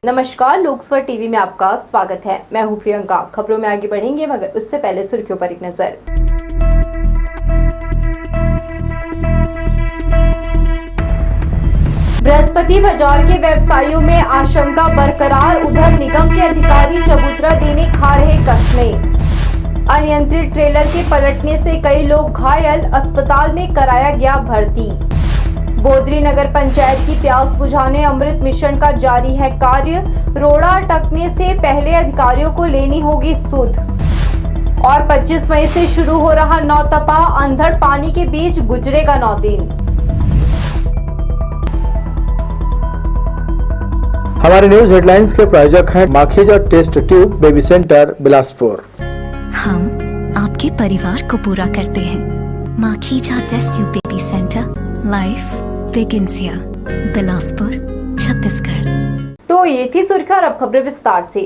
नमस्कार, लोकस्वर टीवी में आपका स्वागत है। मैं हूं प्रियंका। खबरों में आगे बढ़ेंगे मगर उससे पहले सुर्खियों पर एक नजर। बृहस्पति बाजार के व्यवसायियों में आशंका बरकरार, उधर निगम के अधिकारी चबूतरा देने खा रहे कस्में। अनियंत्रित ट्रेलर के पलटने से कई लोग घायल, अस्पताल में कराया गया भर्ती। बोदरी नगर पंचायत की प्यास बुझाने अमृत मिशन का जारी है कार्य, रोड़ा अटकने से पहले अधिकारियों को लेनी होगी सुध। और 25 मई से शुरू हो रहा नौतपा, अंधड़ पानी के बीच गुजरेगा 9 दिन। हमारे न्यूज हेडलाइंस के प्रायोजक हैं Makhija test tube baby centre Bilaspur. हम आपके परिवार को पूरा करते हैं। Makhija test tube baby centre, life begins here, Bilaspur, Chhattisgarh. तो ये थी सुर्खियां, और अब खबरें विस्तार से।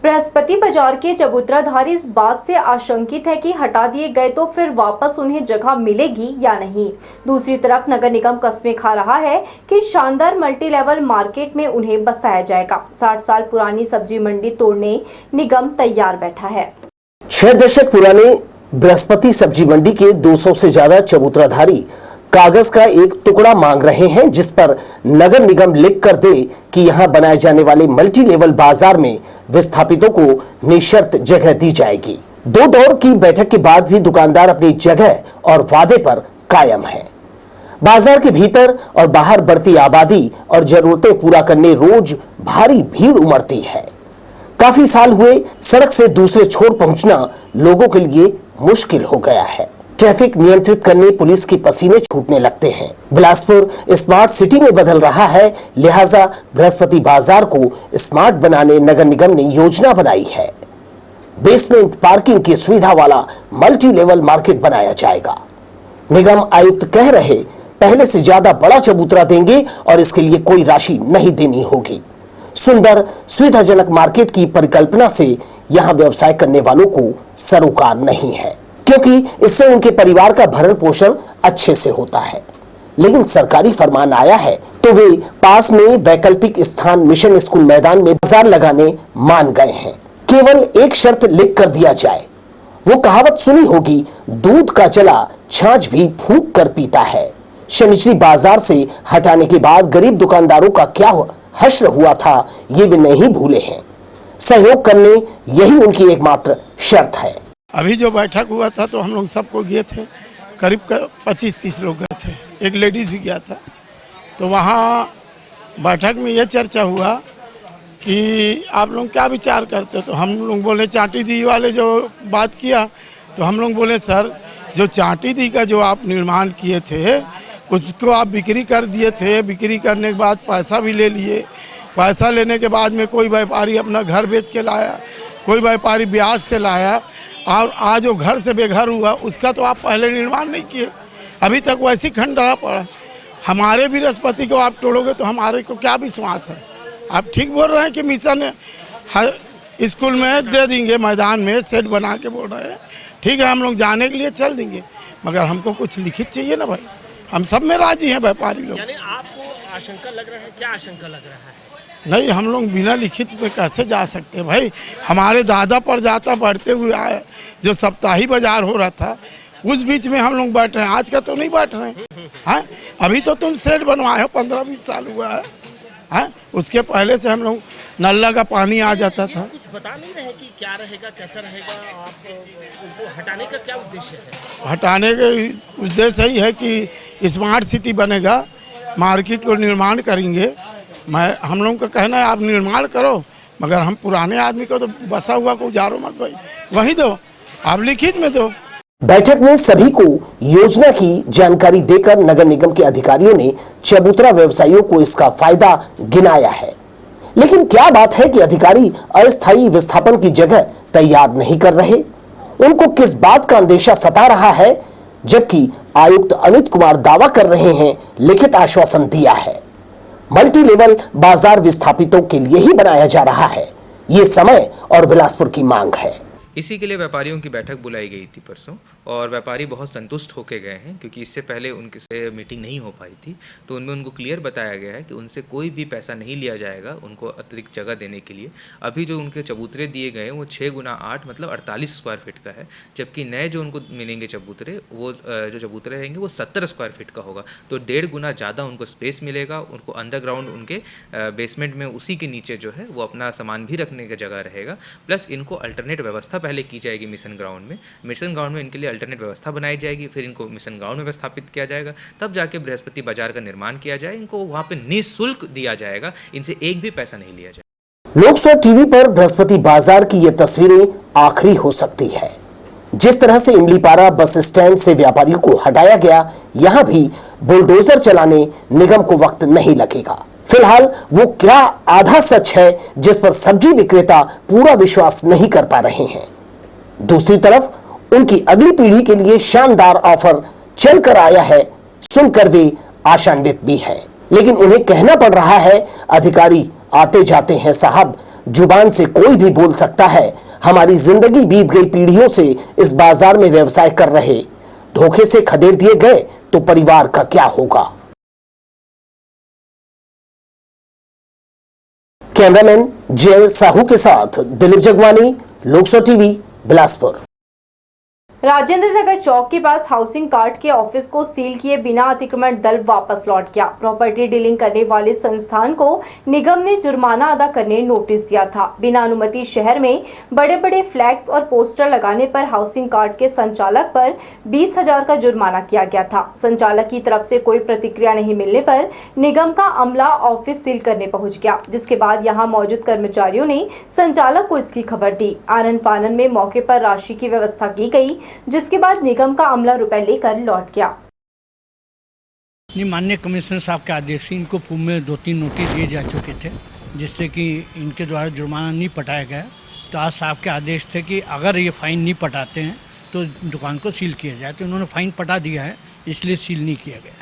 बृहस्पति बाजार के चबूतराधारी इस बात से आशंकित है कि हटा दिए गए तो फिर वापस उन्हें जगह मिलेगी या नहीं। दूसरी तरफ नगर निगम कस्में खा रहा है कि शानदार मल्टी लेवल मार्केट में उन्हें बसाया जाएगा। 60 साल पुरानी सब्जी मंडी तोड़ने निगम तैयार बैठा है। 6 दशक पुराने बृहस्पति सब्जी मंडी के 200 से ज्यादा चबूतराधारी कागज का एक टुकड़ा मांग रहे हैं, जिस पर नगर निगम लिख कर दे कि यहां बनाए जाने वाले मल्टी लेवल बाजार में विस्थापितों को निशर्त जगह दी जाएगी। 2 दौर की बैठक के बाद भी दुकानदार अपनी जगह और वादे पर कायम है। बाजार के भीतर और बाहर बढ़ती आबादी और जरूरतें पूरा करने रोज भारी भीड़ उमड़ती है। काफी साल हुए सड़क से दूसरे छोर पहुंचना लोगों के लिए मुश्किल हो गया है। ट्रैफिक नियंत्रित करने पुलिस के पसीने छूटने लगते हैं। बिलासपुर स्मार्ट सिटी में बदल रहा है, लिहाजा बृहस्पति बाजार को स्मार्ट बनाने नगर निगम ने योजना बनाई है। बेसमेंट पार्किंग की सुविधा वाला मल्टी लेवल मार्केट बनाया जाएगा। निगम आयुक्त कह रहे पहले से ज्यादा बड़ा चबूतरा देंगे और इसके लिए कोई राशि नहीं देनी होगी। सुंदर सुविधाजनक मार्केट की परिकल्पना से यहां व्यवसाय करने वालों को सरोकार नहीं है, क्योंकि इससे उनके परिवार का भरण पोषण अच्छे से होता है। लेकिन सरकारी फरमान आया है तो वे पास में वैकल्पिक स्थान मिशन स्कूल मैदान में बाजार लगाने मान गए हैं। केवल एक शर्त लिख कर दिया जाए। वो कहावत सुनी होगी, दूध का चला छाछ भी फूंक कर पीता है। शनिचरी बाजार से हटाने के बाद गरीब दुकानदारों का क्या हश्र हुआ था, ये वे नहीं भूले हैं। सहयोग करने यही उनकी एकमात्र शर्त है। अभी जो बैठक हुआ था तो हम लोग सबको गए थे, करीब 25-30 लोग गए थे, एक लेडीज़ भी गया था। तो वहाँ बैठक में ये चर्चा हुआ कि आप लोग क्या विचार करते, तो हम लोग बोले चाटी दी वाले जो बात किया, तो हम लोग बोले सर जो चाटी दी का जो आप निर्माण किए थे उसको आप बिक्री कर दिए थे, बिक्री करने के बाद पैसा भी ले लिए। पैसा लेने के बाद में कोई व्यापारी अपना घर बेच के लाया, कोई व्यापारी ब्याज से लाया, और आज जो घर से बेघर हुआ उसका तो आप पहले निर्माण नहीं किए, अभी तक वैसी खंडरा पड़ा। हमारे भी बृहस्पति को आप तोड़ोगे तो हमारे को क्या विश्वास है। आप ठीक बोल रहे हैं कि मिशन हर स्कूल में दे देंगे, मैदान में सेट बना के बोल रहे हैं, ठीक है हम लोग जाने के लिए चल देंगे, मगर हमको कुछ लिखित चाहिए ना भाई। हम सब में राजी हैं व्यापारी लोग। यानी आपको आशंका लग रहा है, क्या आशंका लग रहा है? नहीं, हम लोग बिना लिखित पे कैसे जा सकते हैं भाई। हमारे दादा पर जाता बढ़ते हुए आए, जो सप्ताही बाजार हो रहा था उस बीच में हम लोग बैठ रहे हैं, आज का तो नहीं बैठ रहे हैं। अभी तो तुम सेट बनवाए हो, 15-20 साल हुआ है। उसके पहले से हम लोग नल्ला का पानी आ जाता था। कुछ बता नहीं रहे कि क्या रहेगा, कैसा रहेगा, आप उनको हटाने का क्या उद्देश्य है? हटाने का उद्देश्य यही है कि स्मार्ट सिटी बनेगा, मार्केट को निर्माण करेंगे। हम लोगों का कहना है आप निर्माण करो, मगर हम पुराने आदमी को तो बसा हुआ को उजारो मत भाई, वही दो, आप लिखित में दो। बैठक में सभी को योजना की जानकारी देकर नगर निगम के अधिकारियों ने चबूतरा व्यवसायियों को इसका फायदा गिनाया है। लेकिन क्या बात है कि अधिकारी अस्थायी विस्थापन की जगह तैयार नहीं कर रहे। उनको किस बात का अंदेशा सता रहा है, जबकि आयुक्त अमित कुमार दावा कर रहे हैं लिखित आश्वासन दिया है। मल्टी लेवल बाजार विस्थापितों के लिए ही बनाया जा रहा है, ये समय और बिलासपुर की मांग है। इसी के लिए व्यापारियों की बैठक बुलाई गई थी परसों, और व्यापारी बहुत संतुष्ट होकर गए हैं, क्योंकि इससे पहले उनके से मीटिंग नहीं हो पाई थी। तो उनमें उनको क्लियर बताया गया है कि उनसे कोई भी पैसा नहीं लिया जाएगा उनको अतिरिक्त जगह देने के लिए। अभी जो उनके चबूतरे दिए गए हैं वो 6 गुना 8 मतलब 48 स्क्वायर फीट का है, जबकि नए जो उनको मिलेंगे चबूतरे, वो जो चबूतरे रहेंगे वो 70 स्क्वायर फीट का होगा। तो 1.5 गुना ज़्यादा उनको स्पेस मिलेगा। उनको अंडरग्राउंड उनके बेसमेंट में उसी के नीचे जो है वो अपना सामान भी रखने का जगह रहेगा। प्लस इनको अल्टरनेट व्यवस्था पहले की जाएगी मिशन ग्राउंड में। मिशन ग्राउंड में इनके लिए अल्टरनेट व्यवस्था बनाई जाएगी, फिर इनको मिशन ग्राउंड में स्थापित किया जाएगा, तब जाके बृहस्पति बाजार का निर्माण किया जाए। इनको वहाँ पे निःशुल्क दिया जाएगा, इनसे एक भी पैसा नहीं लिया जाएगा। लोकसभा टीवी पर बृहस्पति बाजार की ये तस्वीरें आखिरी हो सकती है। जिस तरह से इमलीपारा बस स्टैंड से व्यापारियों को हटाया गया, यहां भी बुलडोजर चलाने निगम को वक्त नहीं लगेगा। फिलहाल वो क्या आधा सच है जिस पर सब्जी विक्रेता पूरा विश्वास नहीं कर पा रहे हैं। दूसरी तरफ उनकी अगली पीढ़ी के लिए शानदार ऑफर चलकर आया है, सुनकर वे आशान्वित भी है। लेकिन उन्हें कहना पड़ रहा है, अधिकारी आते जाते हैं साहब, जुबान से कोई भी बोल सकता है। हमारी जिंदगी बीत गई पीढ़ियों से इस बाजार में व्यवसाय कर रहे, धोखे से खदेड़ दिए गए तो परिवार का क्या होगा। कैमरामैन जय साहू के साथ दिलीप जगवानी, लोकसभा टीवी, बिलासपुर। राजेंद्र नगर चौक के पास हाउसिंग कार्ड के ऑफिस को सील किए बिना अतिक्रमण दल वापस लौट गया। प्रॉपर्टी डीलिंग करने वाले संस्थान को निगम ने जुर्माना अदा करने नोटिस दिया था। बिना अनुमति शहर में बड़े बड़े फ्लैग्स और पोस्टर लगाने पर हाउसिंग कार्ड के संचालक पर 20,000 का जुर्माना किया गया था। संचालक की तरफ से कोई प्रतिक्रिया नहीं मिलने पर निगम का अमला ऑफिस सील करने पहुंच गया, जिसके बाद यहां मौजूद कर्मचारियों ने संचालक को इसकी खबर दी। आनन फानन में मौके पर राशि की व्यवस्था की गई, जिसके बाद निगम का अमला रुपए लेकर लौट गया। माननीय कमिश्नर साहब के आदेश से इनको पूर्व में 2-3 नोटिस दिए जा चुके थे, जिससे कि इनके द्वारा जुर्माना नहीं पटाया गया। तो आज साहब के आदेश थे कि अगर ये फाइन नहीं पटाते हैं तो दुकान को सील किया जाए। तो इन्होंने फाइन पटा दिया है, इसलिए सील नहीं किया गया।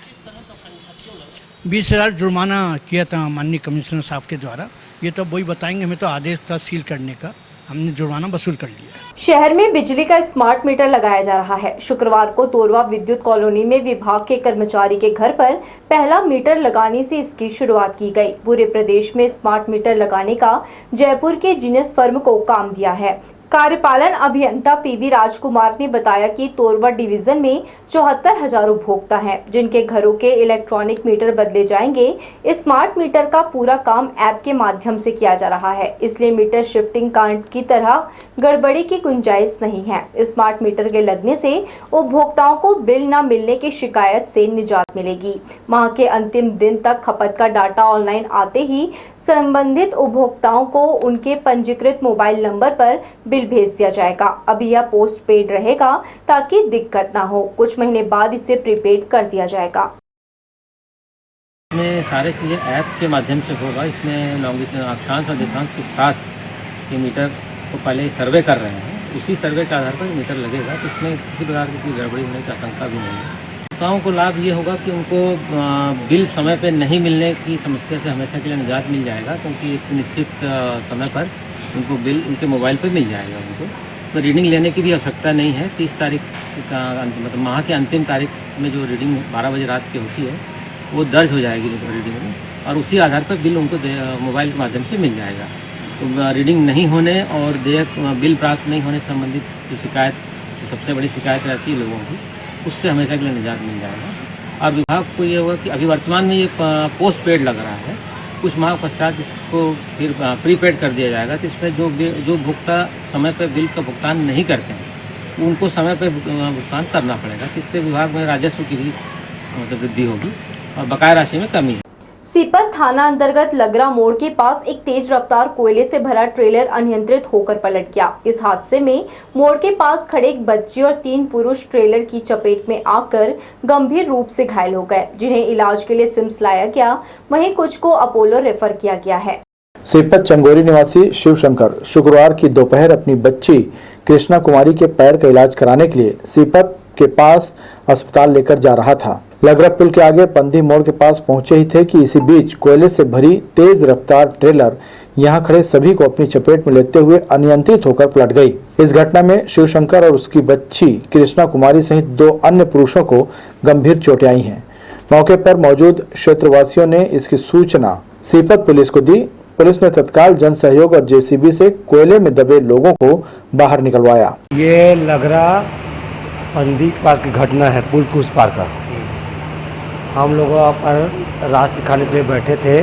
20,000 जुर्माना किया था माननीय कमिश्नर साहब के द्वारा। ये तो वही बताएंगे, हमें तो आदेश था सील करने का, हमने जुर्माना वसूल कर लिया है। शहर में बिजली का स्मार्ट मीटर लगाया जा रहा है। शुक्रवार को तोरवा विद्युत कॉलोनी में विभाग के कर्मचारी के घर पर पहला मीटर लगाने से इसकी शुरुआत की गई। पूरे प्रदेश में स्मार्ट मीटर लगाने का जयपुर के जीनियस फर्म को काम दिया है। कार्यपालन अभियंता पीवी राजकुमार ने बताया कि तोरवा डिवीजन में 74,000 उपभोक्ता हैं, जिनके घरों के इलेक्ट्रॉनिक मीटर बदले जाएंगे। स्मार्ट मीटर का पूरा काम ऐप के माध्यम से किया जा रहा है, इसलिए मीटर शिफ्टिंग कांड की तरह गड़बड़ी की गुंजाइश नहीं है। स्मार्ट मीटर के लगने से उपभोक्ताओं को बिल न मिलने की शिकायत से निजात मिलेगी। माह के अंतिम दिन तक खपत का डाटा ऑनलाइन आते ही संबंधित उपभोक्ताओं को उनके पंजीकृत मोबाइल नंबर पर बिल भेज दिया जाएगा। अभी यह पोस्ट पेड रहेगा ताकि दिक्कत ना हो। कुछ महीने बाद इसे प्रीपेड कर दिया जाएगा। इसमें सारे चीज़ें ऐप के माध्यम से होगा। इसमें लॉन्गिट्यूड अक्षांश और देशांश के साथ ये मीटर को पहले सर्वे कर रहे हैं, उसी सर्वे के आधार पर मीटर लगेगा। तो इसमें किसी प्रकार की कोई गड़बड़ी होने की आशंका भी नहीं है। उपभोक्ताओं को लाभ ये होगा कि उनको बिल समय पर नहीं मिलने की समस्या से हमेशा के लिए निजात मिल जाएगा, क्योंकि एक निश्चित समय पर उनको बिल उनके मोबाइल पर मिल जाएगा। उनको तो रीडिंग लेने की भी आवश्यकता नहीं है। 30 तारीख का मतलब माह के अंतिम तारीख में जो रीडिंग 12 बजे रात की होती है वो दर्ज हो जाएगी रीडिंग में, और उसी आधार पर बिल उनको मोबाइल के माध्यम से मिल जाएगा। तो रीडिंग नहीं होने और देयक बिल प्राप्त नहीं होने से संबंधित जो शिकायत, जो सबसे बड़ी शिकायत रहती है लोगों की, उससे हमेशा के लिए निजात मिल जाएगा। और विभाग को ये होगा कि अभी वर्तमान में ये पोस्ट पेड लग रहा है, कुछ माह पश्चात इसको फिर प्रीपेड कर दिया जाएगा। तो इसमें जो भुगता समय पर बिल का भुगतान नहीं करते हैं उनको समय पर भुगतान करना पड़ेगा। इससे विभाग में राजस्व की भी मतलब वृद्धि होगी और बकाया राशि में कमी। सीपत थाना अंतर्गत लगरा मोड़ के पास एक तेज रफ्तार कोयले से भरा ट्रेलर अनियंत्रित होकर पलट गया। इस हादसे में मोड़ के पास खड़े एक बच्ची और 3 पुरुष ट्रेलर की चपेट में आकर गंभीर रूप से घायल हो गए, जिन्हें इलाज के लिए सिम्स लाया गया, वहीं कुछ को अपोलो रेफर किया गया है। सीपत चंगोरी निवासी शिव शंकर शुक्रवार की दोपहर अपनी बच्ची कृष्णा कुमारी के पैर का इलाज कराने के लिए सीपत के पास अस्पताल लेकर जा रहा था। लगरा पुल के आगे पंदी मोड़ के पास पहुंचे ही थे कि इसी बीच कोयले से भरी तेज रफ्तार ट्रेलर यहाँ खड़े सभी को अपनी चपेट में लेते हुए अनियंत्रित होकर पलट गई। इस घटना में शिवशंकर और उसकी बच्ची कृष्णा कुमारी सहित 2 अन्य पुरुषों को गंभीर चोटें आई हैं। मौके पर मौजूद क्षेत्रवासियों ने इसकी सूचना सीपत पुलिस को दी। पुलिस ने तत्काल जन सहयोग और जेसीबी से कोयले में दबे लोगों को बाहर निकलवाया। ये लगरा पंदी के पास की घटना है, पुल के उस पार का। हम लोग वहाँ पर रास्ते खाने के लिए बैठे थे,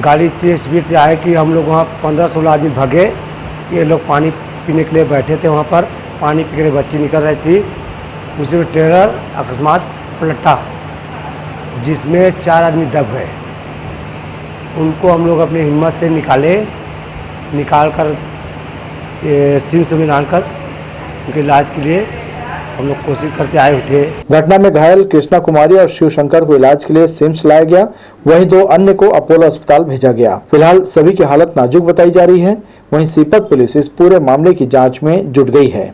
गाड़ी तेज स्पीड से आए कि हम लोग वहाँ 15-16 आदमी भगे। ये लोग पानी पीने के लिए बैठे थे, वहाँ पर पानी पी के बच्ची निकल रही थी। उसमें ट्रेलर अकस्मात पलटा जिसमें 4 आदमी दब गए। उनको हम लोग अपनी हिम्मत से निकाल कर सिम्स में डालकर उनके इलाज के लिए हम लोग कोशिश करते आए थे। घटना में घायल कृष्णा कुमारी और शिवशंकर को इलाज के लिए सिम्स लाया गया, वहीं 2 अन्य को अपोलो अस्पताल भेजा गया। फिलहाल सभी की हालत नाजुक बताई जा रही है। वहीं सीपत पुलिस इस पूरे मामले की जांच में जुट गई है।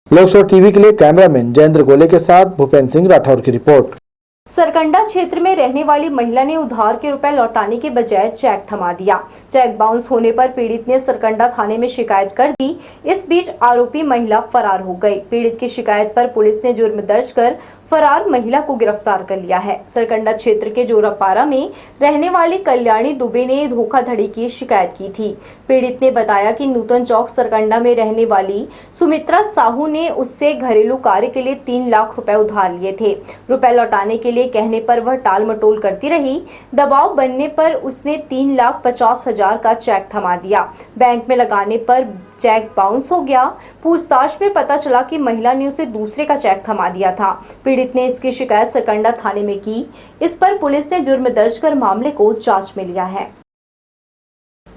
लोकसभा टीवी के लिए कैमरामैन जयेंद्र गोले के साथ भूपेंद्र सिंह राठौर की रिपोर्ट। सरकंडा क्षेत्र में रहने वाली महिला ने उधार के रुपए लौटाने के बजाय चेक थमा दिया। चेक बाउंस होने पर पीड़ित ने सरकंडा थाने में शिकायत कर दी। इस बीच आरोपी महिला फरार हो गई। पीड़ित की शिकायत पर पुलिस ने जुर्म दर्ज कर फरार महिला को गिरफ्तार कर लिया है। सरकंडा क्षेत्र के जोरापारा में रहने वाली कल्याणी दुबे ने धोखाधड़ी की शिकायत की थी। पीड़ित ने बताया कि नूतन चौक सरकंडा में रहने वाली सुमित्रा साहू ने उससे घरेलू कार्य के लिए 3 लाख रुपए उधार लिए थे। रुपए लौटाने के लिए कहने पर वह टाल मटोल करती रही। दबाव बनने पर उसने 3,50,000 का चेक थमा दिया। बैंक में लगाने पर चेक बाउंस हो गया। पूछताछ में पता चला कि महिला ने उसे दूसरे का चेक थमा दिया था। पीड़ित ने इसकी शिकायत सरकंडा थाने में की। इस पर पुलिस ने जुर्म दर्ज कर मामले को जांच में लिया है।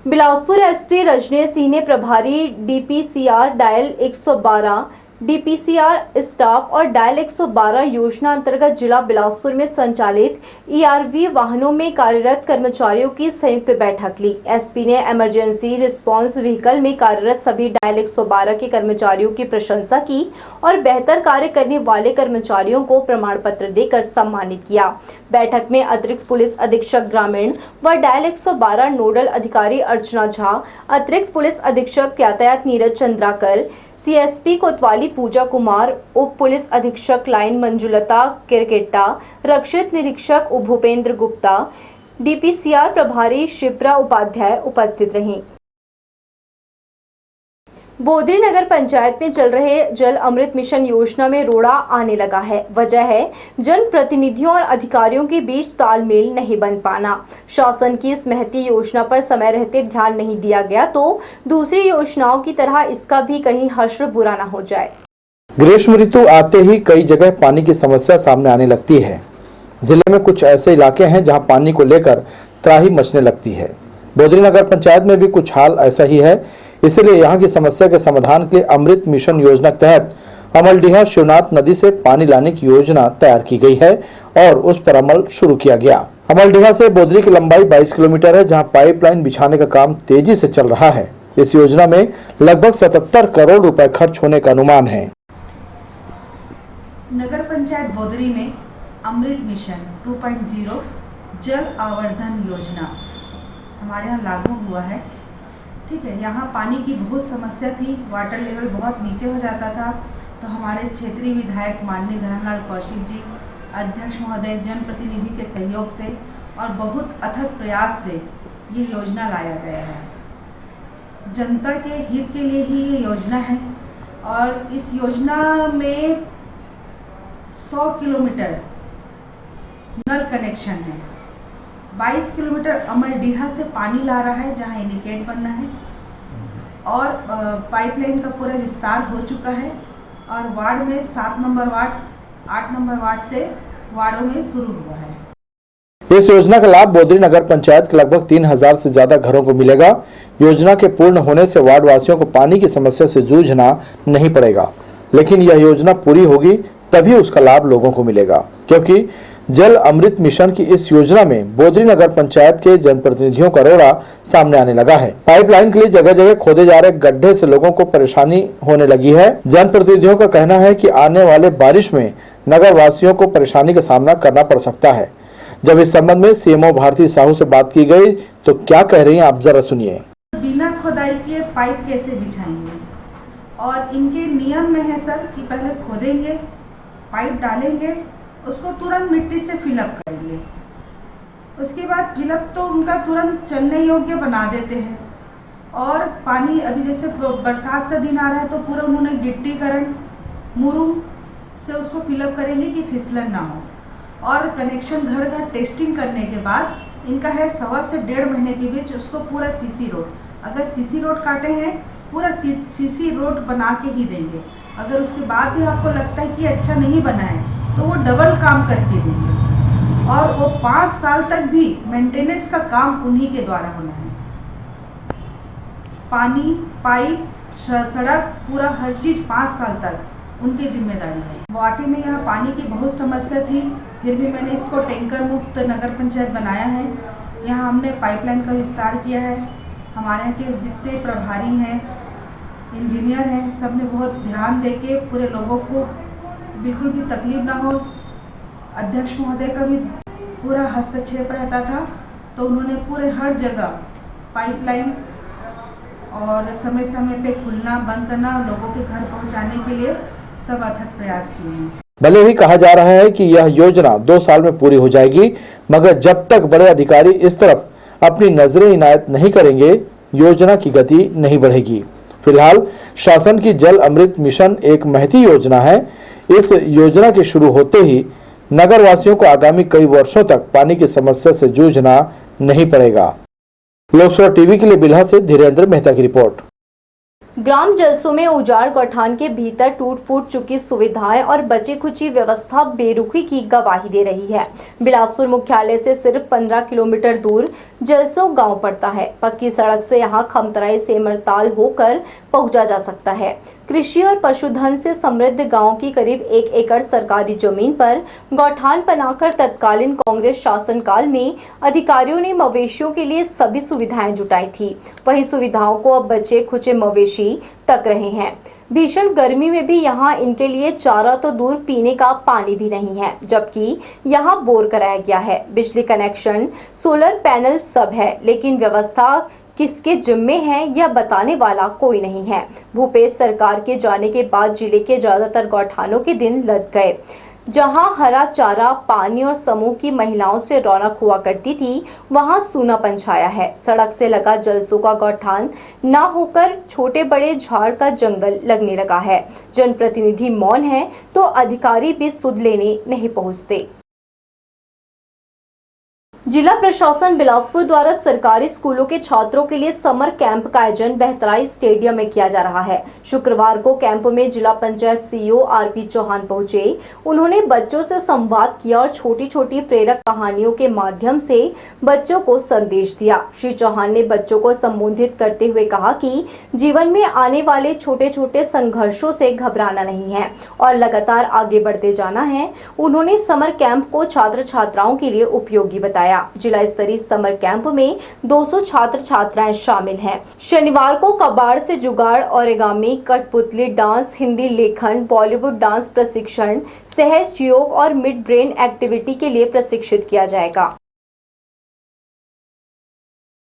बिलासपुर एसपी रजनीश सिंह ने प्रभारी डीपीसीआर डायल 112 डीपीसीआर स्टाफ और डायल 112 योजना अंतर्गत जिला बिलासपुर में संचालित ईआरवी वाहनों में कार्यरत कर्मचारियों की संयुक्त बैठक ली। एसपी ने इमरजेंसी रिस्पांस व्हीकल में कार्यरत सभी डायल 112 के कर्मचारियों की प्रशंसा की और बेहतर कार्य करने वाले कर्मचारियों को प्रमाण पत्र देकर सम्मानित किया। बैठक में अतिरिक्त पुलिस अधीक्षक ग्रामीण व डायल 112 नोडल अधिकारी अर्चना झा, अतिरिक्त पुलिस अधीक्षक यातायात नीरज चंद्राकर, सीएसपी कोतवाली पूजा कुमार, उप पुलिस अधीक्षक लाइन मंजुलता किरकेट्टा, रक्षित निरीक्षक भूपेंद्र गुप्ता, डीपीसीआर प्रभारी शिप्रा उपाध्याय उपस्थित रहीं। बोदरी नगर पंचायत में चल रहे जल अमृत मिशन योजना में रोड़ा आने लगा है। वजह है जनप्रतिनिधियों और अधिकारियों के बीच तालमेल नहीं बन पाना। शासन की इस महती योजना पर समय रहते ध्यान नहीं दिया गया तो दूसरी योजनाओं की तरह इसका भी कहीं हश्र बुरा न हो जाए। ग्रीष्म ऋतु आते ही कई जगह पानी की समस्या सामने आने लगती है। जिले में कुछ ऐसे इलाके हैं जहां पानी को लेकर त्राही मचने लगती है। बोदरी नगर पंचायत में भी कुछ हाल ऐसा ही है। इसलिए यहाँ की समस्या के समाधान के लिए अमृत मिशन योजना के तहत अमलडीहा शिवनाथ नदी से पानी लाने की योजना तैयार की गई है और उस पर अमल शुरू किया गया। अमलडीहा से बोदरी की लंबाई 22 किलोमीटर है, जहाँ पाइपलाइन बिछाने का काम तेजी से चल रहा है। इस योजना में लगभग 77 करोड़ रुपए खर्च होने का अनुमान है। नगर पंचायत बोदरी में अमृत मिशन 2.0 जल आवर्धन योजना हमारे यहाँ लागू हुआ है। ठीक है, यहाँ पानी की बहुत समस्या थी, वाटर लेवल बहुत नीचे हो जाता था। तो हमारे क्षेत्रीय विधायक माननीय धर्मलाल कौशिक जी, अध्यक्ष महोदय, जनप्रतिनिधि के सहयोग से और बहुत अथक प्रयास से ये योजना लाया गया है। जनता के हित के लिए ही ये योजना है और इस योजना में 100 किलोमीटर नल कनेक्शन है। 22 किलोमीटर अमलडीहा से पानी ला रहा है जहां इनिकेट बनना है और पाइपलाइन का पूरा विस्तार हो चुका है और वार्ड में 7 नंबर वार्ड, 8 नंबर वार्ड से वार्डों में शुरू हुआ है। इस योजना का लाभ बोदरी नगर पंचायत के लगभग 3000 से ज्यादा घरों को मिलेगा। योजना के पूर्ण होने से वार्ड वासियों को पानी की समस्या से जूझना नहीं पड़ेगा, लेकिन यह योजना पूरी होगी तभी उसका लाभ लोगों को मिलेगा, क्योंकि जल अमृत मिशन की इस योजना में बोदरी नगर पंचायत के जनप्रतिनिधियों का रोड़ा सामने आने लगा है। पाइपलाइन के लिए जगह जगह खोदे जा रहे गड्ढे से लोगों को परेशानी होने लगी है। जनप्रतिनिधियों का कहना है कि आने वाले बारिश में नगर वासियों को परेशानी का सामना करना पड़ सकता है। जब इस संबंध में सीएमओ भारती साहू से बात की गई तो क्या कह रही हैं आप जरा सुनिए। बिना खुदाई किए पाइप कैसे बिछाएंगे, और इनके नियम में है सर कि पहले खोदेंगे, पाइप डालेंगे, उसको तुरंत मिट्टी से फिलअप करेंगे, उसके बाद फिलअप तो उनका तुरंत चलने योग्य बना देते हैं। और पानी अभी जैसे बरसात का दिन आ रहा है तो पूरा उन्होंने गिट्टीकरण मुरुम से उसको फिलअप करेंगे कि फिसलन ना हो। और कनेक्शन घर का टेस्टिंग करने के बाद इनका है 1.25 से 1.5 महीने के बीच उसको पूरा सीसी रोड, अगर सीसी रोड काटे हैं पूरा सीसी रोड बना के ही देंगे। अगर उसके बाद भी आपको लगता है कि अच्छा नहीं बना है तो वो डबल काम करके देंगे, और वो 5 साल तक भी मेंटेनेंस का काम उन्हीं के द्वारा होना है। पानी, पाइप, सड़क, पूरा हर चीज़ 5 साल तक उनकी जिम्मेदारी है। वाकई में यहाँ पानी की बहुत समस्या थी, फिर भी मैंने इसको टैंकर मुक्त नगर पंचायत बनाया है। यहाँ हमने पाइपलाइन का विस्तार किया है। हमारे यहाँ के जितने प्रभारी हैं, इंजीनियर हैं, सब ने बहुत ध्यान देके पूरे लोगों को बिल्कुल भी तकलीफ ना हो। अध्यक्ष महोदय का भी पूरा हस्तक्षेप रहता था, तो उन्होंने पूरे हर जगह पाइपलाइन और समय समय पे खुलना बंद करना, लोगों के घर पहुंचाने के लिए सब अथक प्रयास किए हैं। भले ही कहा जा रहा है कि यह योजना 2 साल में पूरी हो जाएगी, मगर जब तक बड़े अधिकारी इस तरफ अपनी नजरें इनायत नहीं करेंगे, योजना की गति नहीं बढ़ेगी। फिलहाल शासन की जल अमृत मिशन एक महती योजना है। इस योजना के शुरू होते ही नगर वासियों को आगामी कई वर्षों तक पानी की समस्या से जूझना नहीं पड़ेगा। लोकसभा टीवी के लिए बिल्हा से धीरेन्द्र मेहता की रिपोर्ट। ग्राम जलसों में उजाड़ गौठान के भीतर टूट फूट चुकी सुविधाएं और बची खुची व्यवस्था बेरुखी की गवाही दे रही है। बिलासपुर मुख्यालय से सिर्फ 15 किलोमीटर दूर जलसो गांव पड़ता है। पक्की सड़क से यहां खमतराई से मरताल होकर पहुंचा जा सकता है। कृषि और पशुधन से समृद्ध गांव की करीब 1 एकड़ सरकारी जमीन पर गौठान बनाकर तत्कालीन कांग्रेस शासनकाल में अधिकारियों ने मवेशियों के लिए सभी सुविधाएं जुटाई थी। वही सुविधाओं को अब बचे खुचे मवेशी तक रहे हैं। भीषण गर्मी में भी यहाँ इनके लिए चारा तो दूर, पीने का पानी भी नहीं है, जबकि यहाँ बोर कराया गया है। बिजली कनेक्शन, सोलर पैनल सब है, लेकिन व्यवस्था किसके जिम्मे है यह बताने वाला कोई नहीं है। भूपेश सरकार के जाने के बाद जिले के ज्यादातर गौठानों के दिन लग गए। जहां हरा चारा, पानी और समूह की महिलाओं से रौनक हुआ करती थी, वहां सूनापन छाया है। सड़क से लगा जलसों का गौठान ना होकर छोटे बड़े झाड़ का जंगल लगने लगा है। जनप्रतिनिधि मौन है तो अधिकारी भी सुध लेने नहीं पहुंचते। जिला प्रशासन बिलासपुर द्वारा सरकारी स्कूलों के छात्रों के लिए समर कैंप का आयोजन बहतराई स्टेडियम में किया जा रहा है। शुक्रवार को कैंप में जिला पंचायत सीईओ आरपी चौहान पहुंचे। उन्होंने बच्चों से संवाद किया और छोटी छोटी प्रेरक कहानियों के माध्यम से बच्चों को संदेश दिया। श्री चौहान ने बच्चों को संबोधित करते हुए कहा कि जीवन में आने वाले छोटे छोटे संघर्षों से घबराना नहीं है और लगातार आगे बढ़ते जाना है। उन्होंने समर कैंप को छात्र छात्राओं के लिए उपयोगी बताया। जिला स्तरीय समर कैंप में 200 छात्र छात्राएं शामिल हैं। शनिवार को कबाड़ से जुगाड़, ओरिगामी, कठपुतली डांस, हिंदी लेखन, बॉलीवुड डांस प्रशिक्षण, सहज योग और मिड ब्रेन एक्टिविटी के लिए प्रशिक्षित किया जाएगा।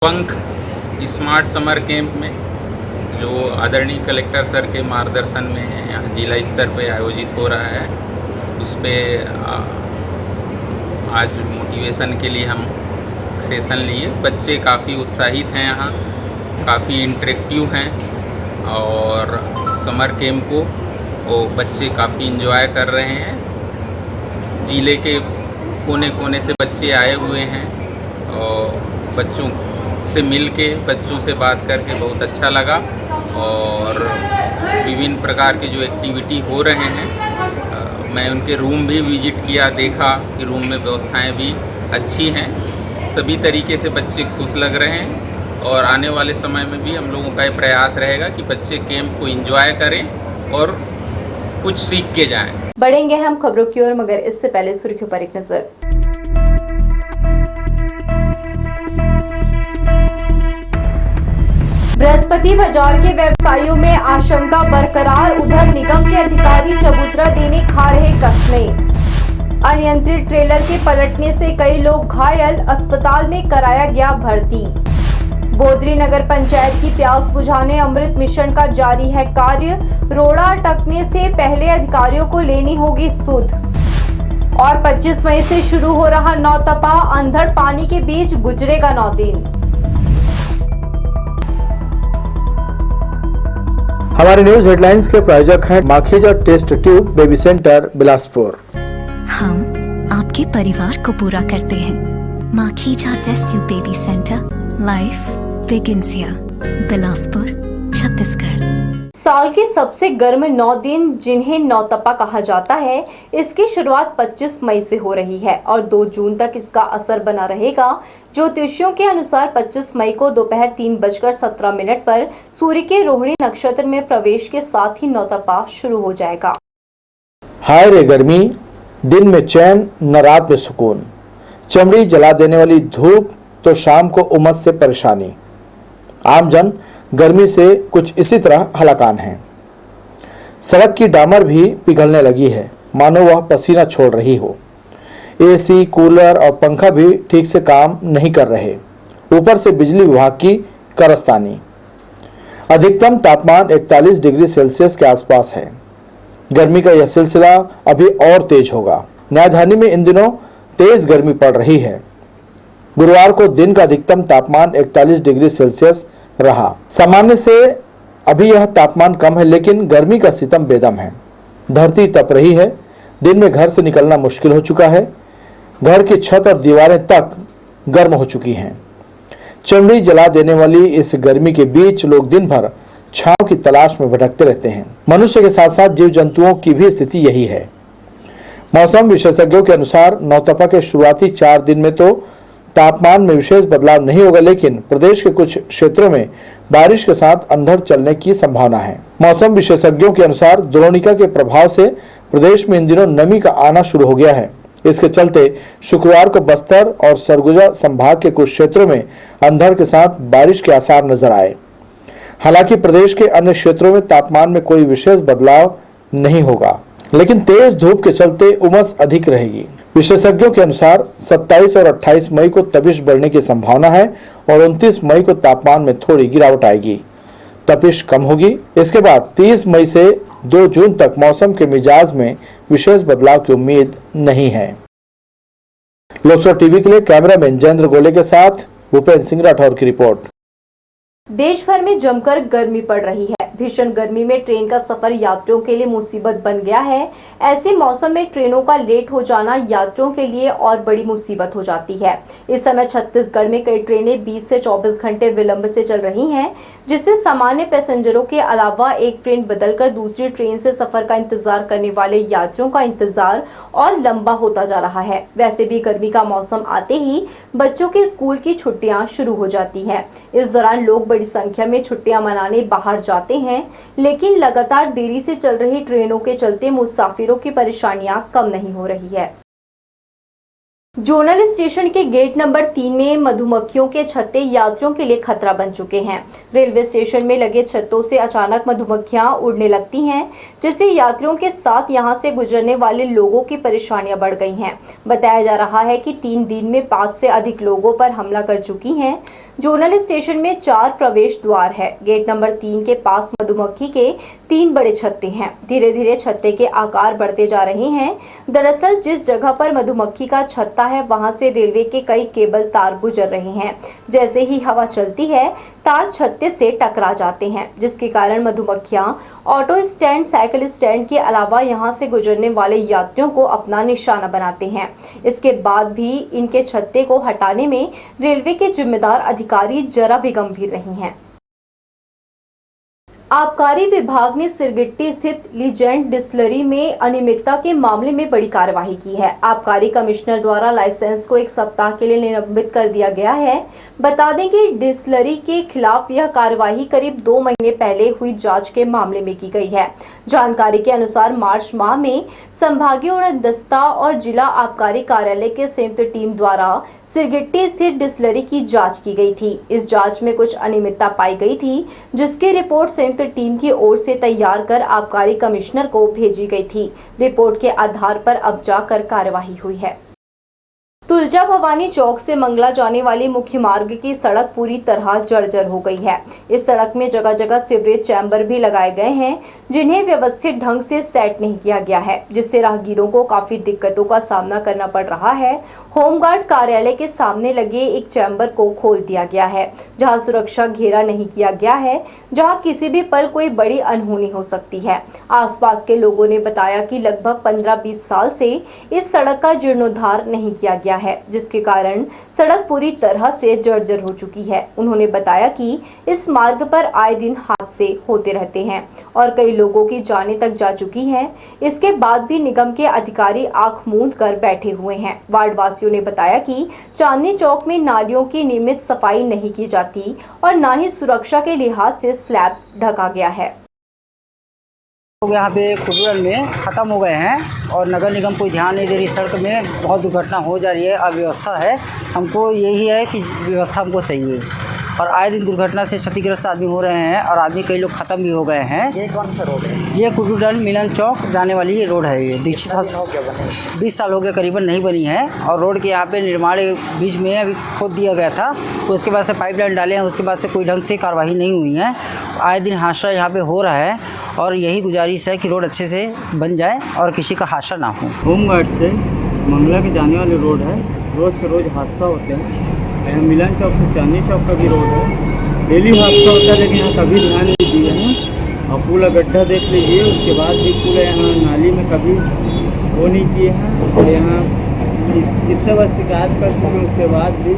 पंख स्मार्ट समर कैंप में जो आदरणीय कलेक्टर सर के मार्गदर्शन में यहाँ जिला स्तर पर आयोजित हो रहा है, उस पर आज मोटिवेशन के लिए हम सेशन लिए। बच्चे काफ़ी उत्साहित हैं, यहाँ काफ़ी इंटरेक्टिव हैं और समर कैंप को वो बच्चे काफ़ी इंजॉय कर रहे हैं। जिले के कोने कोने से बच्चे आए हुए हैं और बच्चों से मिल के, बच्चों से बात करके बहुत अच्छा लगा। और विभिन्न प्रकार के जो एक्टिविटी हो रहे हैं, मैं उनके रूम भी विजिट किया, देखा कि रूम में व्यवस्थाएं भी अच्छी हैं। सभी तरीके से बच्चे खुश लग रहे हैं और आने वाले समय में भी हम लोगों का ये प्रयास रहेगा कि बच्चे कैंप को एंजॉय करें और कुछ सीख के जाएं। बढ़ेंगे हम खबरों की ओर, मगर इससे पहले सुर्खियों पर एक नजर। बृहस्पति बाजार के व्यवसायियों में आशंका बरकरार, उधर निगम के अधिकारी चबूतरा देने खा रहे कस्में। अनियंत्रित ट्रेलर के पलटने से कई लोग घायल, अस्पताल में कराया गया भर्ती। बोदरी नगर पंचायत की प्यास बुझाने अमृत मिशन का जारी है कार्य। रोड़ा अटकने से पहले अधिकारियों को लेनी होगी सुध। और 25 मई से शुरू हो रहा नौतपा, अंधड़ पानी के बीच गुजरेगा 9 दिन। हमारे न्यूज हेडलाइंस के प्रायोजक हैं Makhija test tube baby centre Bilaspur. हम आपके परिवार को पूरा करते हैं। Makhija test tube baby centre, life begins here, Bilaspur, Chhattisgarh. साल के सबसे गर्म 9 दिन जिन्हें नौतपा कहा जाता है, इसकी शुरुआत 25 मई से हो रही है और 2 जून तक इसका असर बना रहेगा। ज्योतिषियों के अनुसार 25 मई को दोपहर 3:17 पर सूर्य के रोहिणी नक्षत्र में प्रवेश के साथ ही नौतपा शुरू हो जाएगा। हाय रे गर्मी, दिन में चैन न रात में सुकून। चमड़ी जला देने वाली धूप तो शाम को उमस से परेशानी। आमजन गर्मी से कुछ इसी तरह हलाकान हैं। सड़क की डामर भी पिघलने लगी है, मानो वह पसीना छोड़ रही हो। एसी, कूलर और पंखा भी ठीक से काम नहीं कर रहे। ऊपर से बिजली विभाग की कारस्तानी। अधिकतम तापमान 41 डिग्री सेल्सियस के आसपास है। गर्मी का यह सिलसिला अभी और तेज होगा। न्यायधानी में इन दिनों तेज गर्मी पड़ रही है। गुरुवार को दिन का अधिकतम तापमान 41 डिग्री सेल्सियस रहा। सामान्य से अभी यह तापमान कम है, लेकिन गर्मी का सितम बेदम है। धरती तप रही है। दिन में घर से निकलना मुश्किल हो चुका है। घर की छत और दीवारें तक गर्म हो चुकी हैं। चमड़ी जला देने वाली इस गर्मी के बीच लोग दिन भर छांव की तलाश में भटकते रहते हैं। मनुष्य के साथ साथ जीव जंतुओं की भी स्थिति यही है। मौसम विशेषज्ञों के अनुसार नौतपा के शुरुआती 4 दिन में तो तापमान में विशेष बदलाव नहीं होगा, लेकिन प्रदेश के कुछ क्षेत्रों में बारिश के साथ अंधड़ चलने की संभावना है। मौसम विशेषज्ञों के अनुसार द्रोणिका के प्रभाव से प्रदेश में इन दिनों नमी का आना शुरू हो गया है। इसके चलते शुक्रवार को बस्तर और सरगुजा संभाग के कुछ क्षेत्रों में अंधड़ के साथ बारिश के आसार नजर आए। हालांकि प्रदेश के अन्य क्षेत्रों में तापमान में कोई विशेष बदलाव नहीं होगा, लेकिन तेज धूप के चलते उमस अधिक रहेगी। विशेषज्ञों के अनुसार 27 और 28 मई को तपिश बढ़ने की संभावना है और 29 मई को तापमान में थोड़ी गिरावट आएगी। तपिश कम होगी। इसके बाद 30 मई से 2 जून तक मौसम के मिजाज में विशेष बदलाव की उम्मीद नहीं है। लोकसभा टीवी के लिए कैमरामैन जयेंद्र गोले के साथ भूपेंद्र सिंह राठौर की रिपोर्ट। देश भर में जमकर गर्मी पड़ रही है। भीषण गर्मी में ट्रेन का सफर यात्रियों के लिए मुसीबत बन गया है। ऐसे मौसम में ट्रेनों का लेट हो जाना यात्रियों के लिए और बड़ी मुसीबत हो जाती है। इस समय छत्तीसगढ़ में कई ट्रेनें 20 से 24 घंटे विलंब से चल रही हैं, जिससे सामान्य पैसेंजरों के अलावा एक ट्रेन बदलकर दूसरी ट्रेन से सफर का इंतजार करने वाले यात्रियों का इंतजार और लंबा होता जा रहा है। वैसे भी गर्मी का मौसम आते ही बच्चों के स्कूल की छुट्टियां शुरू हो जाती हैं। इस दौरान लोग बड़ी संख्या में छुट्टियां मनाने बाहर जाते हैं, लेकिन लगातार देरी से चल रही ट्रेनों के चलते मुसाफिरों की परेशानियां कम नहीं हो रही है। जोनल स्टेशन के गेट नंबर 3 में मधुमक्खियों के छत्ते यात्रियों के लिए खतरा बन चुके हैं। रेलवे स्टेशन में लगे छत्तों से अचानक मधुमक्खियां उड़ने लगती हैं, जिससे यात्रियों के साथ यहां से गुजरने वाले लोगों की परेशानियां बढ़ गई हैं। बताया जा रहा है कि 3 दिन में 5 से अधिक लोगों पर हमला कर चुकी हैं। जोनल स्टेशन में 4 प्रवेश द्वार है। गेट नंबर 3 के पास मधुमक्खी के 3 बड़े छत्ते हैं। धीरे धीरे छत्ते के आकार बढ़ते जा रहे हैं। दरअसल जिस जगह पर मधुमक्खी का छत्ता है, वहां से रेलवे के कई केबल तार गुजर रहे हैं। जैसे ही हवा चलती है, तार छत्ते से टकरा जाते हैं, जिसके कारण मधुमक्खियां ऑटो स्टैंड, साइकिल स्टैंड के अलावा यहां से गुजरने वाले यात्रियों को अपना निशाना बनाते हैं। इसके बाद भी इनके छत्ते को हटाने में रेलवे के जिम्मेदार अधिकारी जरा भी गंभीर नहीं हैं। आबकारी विभाग ने सिरगिट्टी स्थित लीजेंड डिस्टिलरी में अनियमितता के मामले में बड़ी कार्यवाही की है। आबकारी कमिश्नर द्वारा लाइसेंस को 1 सप्ताह के लिए निलंबित कर दिया गया है। बता दें कि डिस्टिलरी के खिलाफ यह कार्यवाही करीब 2 महीने पहले हुई जांच के मामले में की गई है। जानकारी के अनुसार मार्च माह में संभागीय उड़नदस्ता और जिला आबकारी कार्यालय के संयुक्त टीम द्वारा सिरगिट्टी स्थित डिस्टिलरी की जाँच की गई थी। इस जाँच में कुछ अनियमितता पाई गई थी, जिसकी रिपोर्ट संयुक्त संयुक्त टीम की ओर से तैयार कर आबकारी कमिश्नर को भेजी गई थी। रिपोर्ट के आधार पर अब जाकर कार्यवाही हुई है। तुलजा भवानी चौक से मंगला जाने वाली मुख्य मार्ग की सड़क पूरी तरह जर्जर हो गई है। इस सड़क में जगह जगह सीवरेज चैम्बर भी लगाए गए हैं, जिन्हें व्यवस्थित ढंग से सेट नहीं किया गया है, जिससे राहगीरों को काफी दिक्कतों का सामना करना पड़ रहा है। होमगार्ड कार्यालय के सामने लगे एक चैम्बर को खोल दिया गया है, जहां सुरक्षा घेरा नहीं किया गया है, जहां किसी भी पल कोई बड़ी अनहोनी हो सकती है। आसपास के लोगों ने बताया कि लगभग 15-20 साल से इस सड़क का जीर्णोद्धार नहीं किया गया है, जिसके कारण सड़क पूरी तरह से जर्जर हो चुकी है। उन्होंने बताया कि इस मार्ग पर आए दिन हादसे होते रहते हैं और कई लोगों की जानें तक जा चुकी हैं। इसके बाद भी निगम के अधिकारी आंख मूंद कर बैठे हुए हैं। वार्ड वासियों ने बताया कि चांदनी चौक में नालियों की नियमित सफाई नहीं की जाती और न ही सुरक्षा के लिहाज से स्लैब ढका गया है। यहाँ पे कुटुरल में ख़त्म हो गए हैं और नगर निगम कोई ध्यान नहीं दे रही। सड़क में बहुत दुर्घटना हो जा रही है, अव्यवस्था है। हमको यही है कि व्यवस्था हमको चाहिए और आए दिन दुर्घटना से क्षतिग्रस्त आदमी हो रहे हैं और आदमी कई लोग ख़त्म भी हो गए हैं। ये कौन सा रोड है? ये कुटुरल मिलन चौक जाने वाली ये रोड है। ये दीक्षित 20 साल हो गए करीबन नहीं बनी है और रोड के यहाँ पे निर्माण बीच में अभी खोद दिया गया था, तो उसके बाद से पाइपलाइन डाले हैं, उसके बाद से कोई ढंग से कार्रवाई नहीं हुई है। आए दिन हादसा यहाँ पे हो रहा है और यही गुजारिश है कि रोड अच्छे से बन जाए और किसी का हादसा ना हो। होमगार्ड से मंगला के जाने वाले रोड है, रोज के रोज हादसा होते हैं। यहाँ मिलन चौक से चांदनी चौक का भी रोड है, डेली हादसा होता है, लेकिन यहाँ कभी ध्यान नहीं दिए हैं। और पूरा गड्ढा देख लीजिए, उसके बाद भी पूरा यहाँ नाली में कभी वो नहीं किए हैं और यहाँ कितने बार शिकायत कर चुके हैं, उसके बाद भी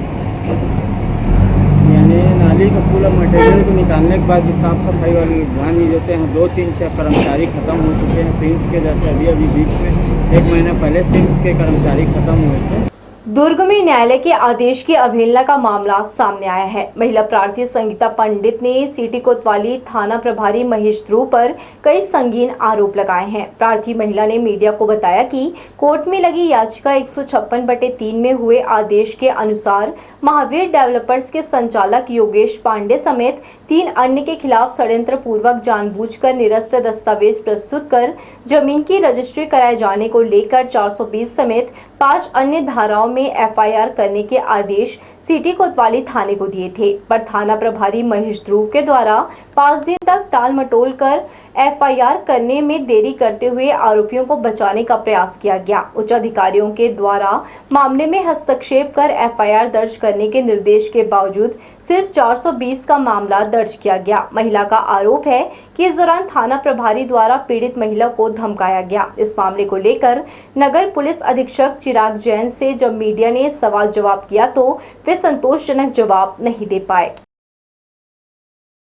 यानी नाली का पूरा मटेरियल को निकालने के बाद भी साफ़ सफाई वाले ध्यान नहीं देते हैं। 2-3 कर्मचारी ख़त्म हो चुके हैं सिम्स के, जैसे अभी बीच में 1 महीना पहले सिम्स के कर्मचारी ख़त्म हुए थे। दुर्ग में न्यायालय के आदेश की अवहेलना का मामला सामने आया है। महिला प्रार्थी संगीता पंडित ने सिटी कोतवाली थाना प्रभारी महेश ध्रुव पर कई संगीन आरोप लगाए हैं। प्रार्थी महिला ने मीडिया को बताया कि कोर्ट में लगी याचिका 156/3 में हुए आदेश के अनुसार महावीर डेवलपर्स के संचालक योगेश पांडे समेत 3 अन्य के खिलाफ षड्यंत्र पूर्वक जानबूझकर निरस्त दस्तावेज प्रस्तुत कर जमीन की रजिस्ट्री कराए जाने को लेकर 420 समेत 5 अन्य धाराओं में एफआईआर करने के आदेश सिटी कोतवाली थाने को दिए थे, पर थाना प्रभारी महेश ध्रुव के द्वारा 5 दिन तक टाल मटोल कर एफआईआर करने में देरी करते हुए आरोपियों को बचाने का प्रयास किया गया। उच्च अधिकारियों के द्वारा मामले में हस्तक्षेप कर एफआईआर दर्ज करने के निर्देश के बावजूद सिर्फ 420 का मामला दर्ज किया गया। महिला का आरोप है कि इस दौरान थाना प्रभारी द्वारा पीड़ित महिला को धमकाया गया। इस मामले को लेकर नगर पुलिस अधीक्षक चिराग जैन से जब मीडिया ने सवाल जवाब किया तो वे संतोषजनक जवाब नहीं दे पाए।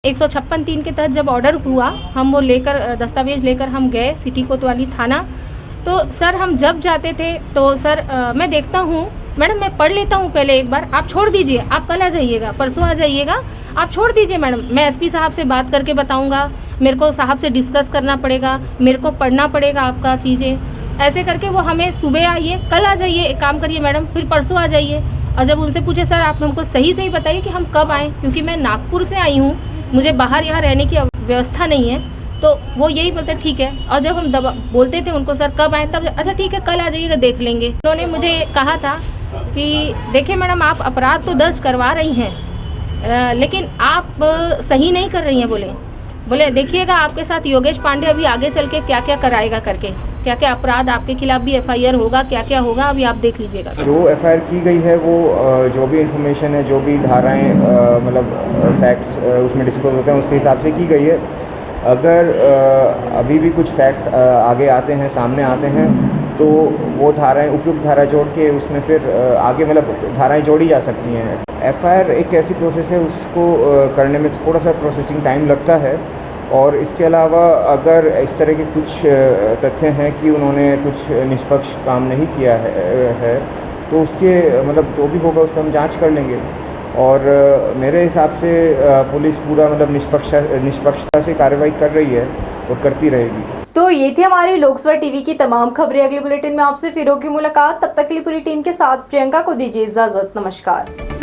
156(3) के तहत जब ऑर्डर हुआ, हम वो लेकर दस्तावेज लेकर हम गए सिटी कोतवाली थाना। तो सर हम जब जाते थे तो सर मैं देखता हूँ, मैडम मैं पढ़ लेता हूँ पहले एक बार, आप छोड़ दीजिए, आप कल आ जाइएगा, परसों आ जाइएगा, आप छोड़ दीजिए मैडम, मैं एसपी साहब से बात करके बताऊँगा, मेरे को साहब से डिस्कस करना पड़ेगा, मेरे को पढ़ना पड़ेगा आपका चीज़ें। ऐसे करके वो हमें सुबह आइए, कल आ जाइए, एक काम करिए मैडम, फिर परसों आ जाइए। और जब उनसे पूछे सर आप हमको सही बताइए कि हम कब आएँ, क्योंकि मैं नागपुर से आई हूँ, मुझे बाहर यहाँ रहने की व्यवस्था नहीं है। तो वो यही बोलते ठीक है। और जब हम बोलते थे उनको सर कब आए, तब अच्छा ठीक है कल आ जाइएगा देख लेंगे। उन्होंने मुझे कहा था कि देखिए मैडम आप अपराध तो दर्ज करवा रही हैं लेकिन आप सही नहीं कर रही हैं। बोले देखिएगा आपके साथ योगेश पांडे अभी आगे चल के क्या क्या कराएगा करके, क्या क्या अपराध आपके खिलाफ भी एफआईआर होगा, क्या क्या होगा, अभी आप देख लीजिएगा। जो एफआईआर की गई है वो जो भी इन्फॉर्मेशन है, जो भी धाराएं मतलब फैक्ट्स उसमें डिस्क्लोज होते हैं उसके हिसाब से की गई है। अगर अभी भी कुछ फैक्ट्स आगे आते हैं, सामने आते हैं, तो वो धाराएं उपयुक्त धारा जोड़ के उसमें फिर आगे मतलब धाराएं जोड़ी जा सकती हैं। एफआईआर एक ऐसी प्रोसेस है, उसको करने में थोड़ा सा प्रोसेसिंग टाइम लगता है। और इसके अलावा अगर इस तरह के कुछ तथ्य हैं कि उन्होंने कुछ निष्पक्ष काम नहीं किया है तो उसके मतलब जो भी होगा उस पर हम जांच कर लेंगे। और मेरे हिसाब से पुलिस पूरा मतलब निष्पक्षता से कार्रवाई कर रही है और करती रहेगी। तो ये थी हमारी लोकसभा टीवी की तमाम खबरें। अगले बुलेटिन में आपसे फिर होगी मुलाकात। तब तक के लिए पूरी टीम के साथ प्रियंका को दीजिए इजाजत। नमस्कार।